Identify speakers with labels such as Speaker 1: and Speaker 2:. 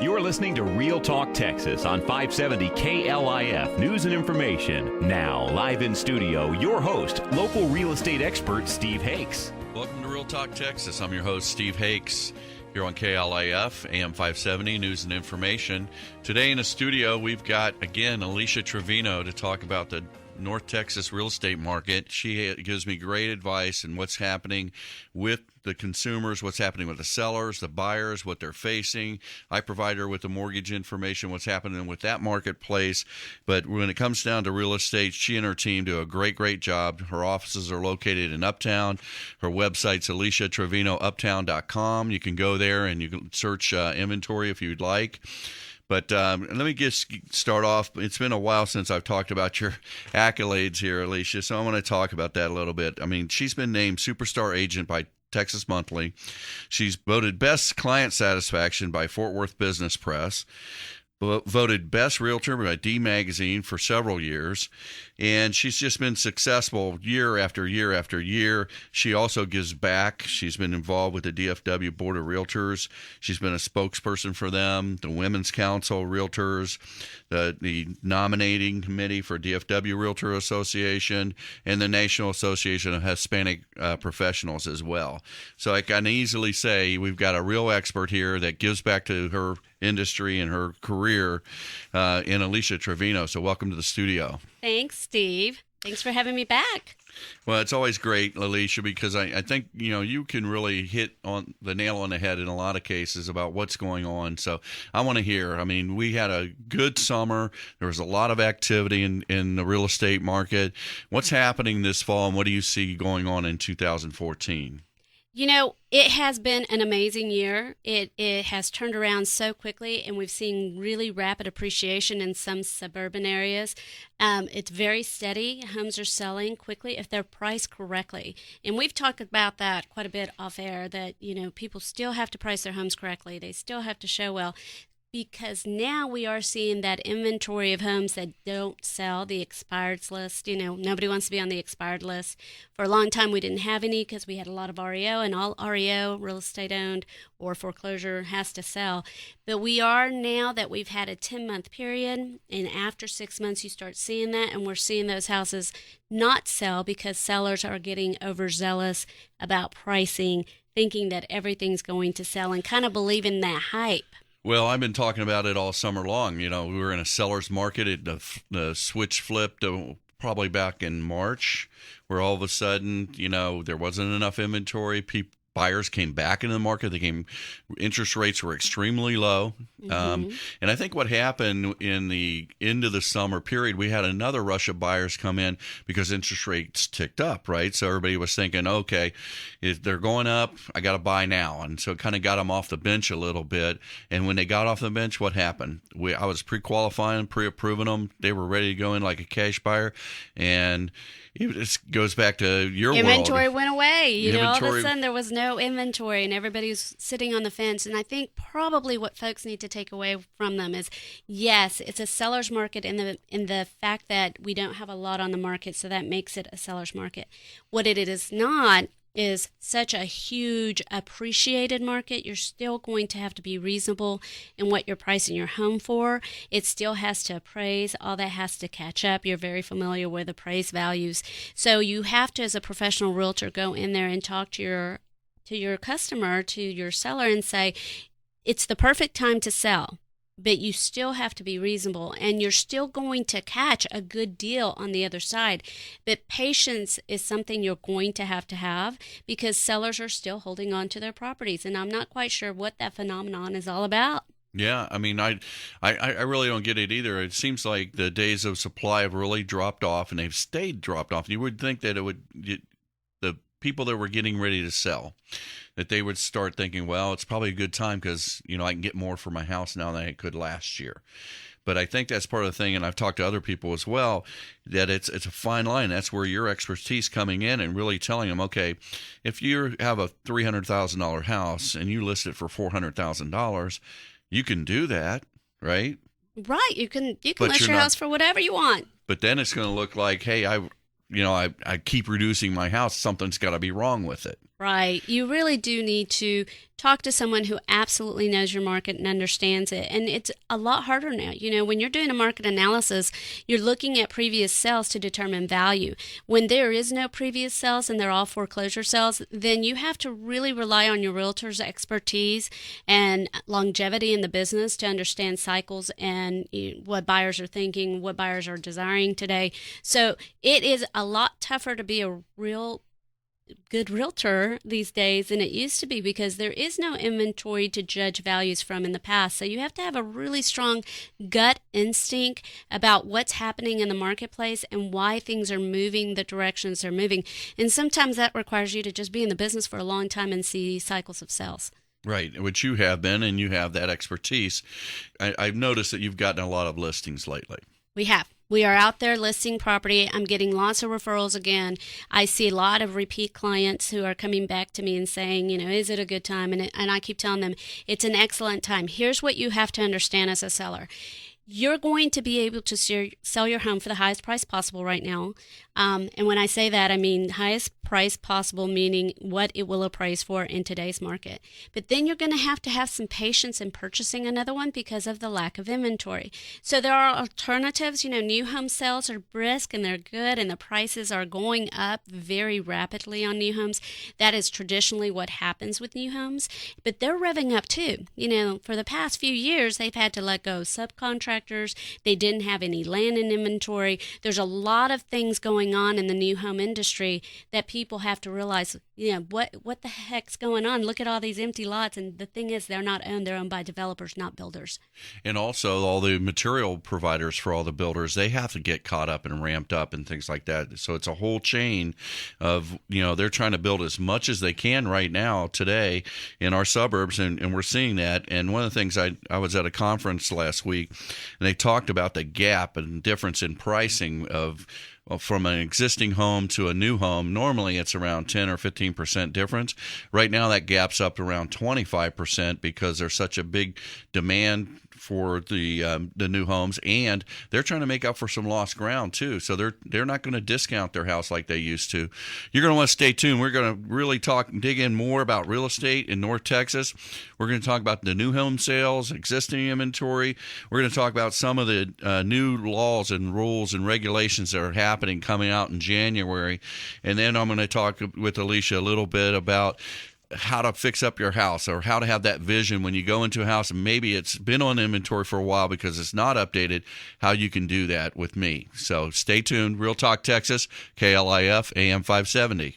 Speaker 1: You're listening to Real Talk Texas on 570 KLIF News and Information. Now, live in studio, your host, local real estate expert Steve Hakes.
Speaker 2: Welcome to Real Talk Texas. I'm your host, Steve Hakes, here on KLIF, AM 570, News and Information. Today in the studio, we've got, again, Alecia Trevino to talk about the North Texas real estate market. She gives me great advice on what's happening with the consumers, what's happening with the sellers, the buyers, what they're facing. I provide her with the mortgage information, what's happening with that marketplace. But when it comes down to real estate, she and her team do a great job. Her offices are located in Uptown. Her website's AleciaTrevinoUptown.com. You can go there and you can search inventory if you'd like. But let me just start off. It's been a while since I've talked about your accolades here, Alecia, so I want to talk about that a little bit. I mean, she's been named Superstar Agent by Texas Monthly. She's voted Best Client Satisfaction by Fort Worth Business Press. Voted Best Realtor by D Magazine for several years, and she's just been successful year after year after year. She also gives back. She's been involved with the DFW Board of Realtors. She's been a spokesperson for them, the Women's Council Realtors, the nominating committee for DFW Realtor Association, and the National Association of Hispanic Professionals as well. So I can easily say we've got a real expert here that gives back to her industry and her career in Alecia Trevino. So welcome to the studio.
Speaker 3: Thanks, Steve. Thanks for having me back.
Speaker 2: Well, it's always great, Alecia, because I think, you can really hit on the nail on the head in a lot of cases about what's going on. So I want to hear. I mean, we had a good summer. There was a lot of activity in the real estate market. What's happening this fall, and what do you see going on in 2014?
Speaker 3: It has been an amazing year. It has turned around so quickly, and we've seen really rapid appreciation in some suburban areas. It's very steady. Homes are selling quickly if they're priced correctly. And we've talked about that quite a bit off air, that, people still have to price their homes correctly. They still have to show well. Because now we are seeing that inventory of homes that don't sell, the expired list. Nobody wants to be on the expired list. For a long time, we didn't have any because we had a lot of REO, and all REO, real estate owned or foreclosure, has to sell. But we are, now that we've had a 10-month period, and after 6 months you start seeing that, and we're seeing those houses not sell because sellers are getting overzealous about pricing, thinking that everything's going to sell and kind of believing that hype.
Speaker 2: Well, I've been talking about it all summer long. We were in a seller's market. The switch flipped probably back in March, where all of a sudden, there wasn't enough inventory. Buyers came back into the market. Interest rates were extremely low. And I think what happened in the end of the summer period, we had another rush of buyers come in because interest rates ticked up, right? So everybody was thinking, okay, if they're going up, I got to buy now. And so it kind of got them off the bench a little bit. And when they got off the bench, what happened? I was pre-qualifying, pre-approving them. They were ready to go in like a cash buyer. And it just goes back to your world.
Speaker 3: Inventory went away. All of a sudden there was no inventory and everybody was sitting on the fence. And I think probably what folks need to take away from them is, yes, it's a seller's market in the fact that we don't have a lot on the market, so that makes it a seller's market. What it is not is such a huge appreciated market. You're still going to have to be reasonable in what you're pricing your home for. It still has to appraise. All that has to catch up. You're very familiar with appraised values. So you have to, as a professional realtor, go in there and talk to your customer, to your seller, and say, it's the perfect time to sell. But you still have to be reasonable, and you're still going to catch a good deal on the other side. But patience is something you're going to have because sellers are still holding on to their properties, and I'm not quite sure what that phenomenon is all about.
Speaker 2: Yeah, I mean, I really don't get it either. It seems like the days of supply have really dropped off, and they've stayed dropped off. You would think that the people that were getting ready to sell, that they would start thinking, well, it's probably a good time because, I can get more for my house now than I could last year. But I think that's part of the thing, and I've talked to other people as well, that it's a fine line. That's where your expertise coming in and really telling them, okay, if you have a $300,000 house and you list it for $400,000, you can do that, right?
Speaker 3: Right. You can list your house for whatever you want.
Speaker 2: But then it's going to look like, hey, I keep reducing my house. Something's got to be wrong with it.
Speaker 3: Right. You really do need to talk to someone who absolutely knows your market and understands it. And it's a lot harder now. When you're doing a market analysis, you're looking at previous sales to determine value. When there is no previous sales and they're all foreclosure sales, then you have to really rely on your realtor's expertise and longevity in the business to understand cycles and what buyers are thinking, what buyers are desiring today. So it is a lot tougher to be a real good realtor these days than it used to be, because there is no inventory to judge values from in the past. So you have to have a really strong gut instinct about what's happening in the marketplace and why things are moving the directions they're moving. And sometimes that requires you to just be in the business for a long time and see cycles of sales.
Speaker 2: Right, which you have been, and you have that expertise. I've noticed that you've gotten a lot of listings lately.
Speaker 3: We have. We are out there listing property. I'm getting lots of referrals again. I see a lot of repeat clients who are coming back to me and saying, is it a good time? And I keep telling them it's an excellent time. Here's what you have to understand as a seller. You're going to be able to sell your home for the highest price possible right now. And when I say that, I mean highest price possible, meaning what it will appraise for in today's market. But then you're going to have some patience in purchasing another one because of the lack of inventory. So there are alternatives. New home sales are brisk and they're good, and the prices are going up very rapidly on new homes. That is traditionally what happens with new homes. But they're revving up too. For the past few years, they've had to let go of subcontractors. They didn't have any land in inventory. There's a lot of things going on in the new home industry that people have to realize, what the heck's going on? Look at all these empty lots. And the thing is, they're not owned. They're owned by developers, not builders.
Speaker 2: And also all the material providers for all the builders, they have to get caught up and ramped up and things like that. So it's a whole chain of, they're trying to build as much as they can right now today in our suburbs. And we're seeing that. And one of the things I was at a conference last week, and they talked about the gap and difference in pricing of from an existing home to a new home. Normally it's around 10 or 15% difference. Right now that gap's up to around 25% because there's such a big demand for the new homes, and they're trying to make up for some lost ground too. So they're not going to discount their house like they used to. You're going to want to stay tuned. We're going to really dig in more about real estate in North Texas. We're going to talk about the new home sales, existing inventory. We're going to talk about some of the new laws and rules and regulations that are happening coming out in January. And then I'm going to talk with Alecia a little bit about how to fix up your house, or how to have that vision when you go into a house and maybe it's been on inventory for a while because it's not updated, how you can do that with me. So stay tuned. Real Talk Texas, KLIF AM 570.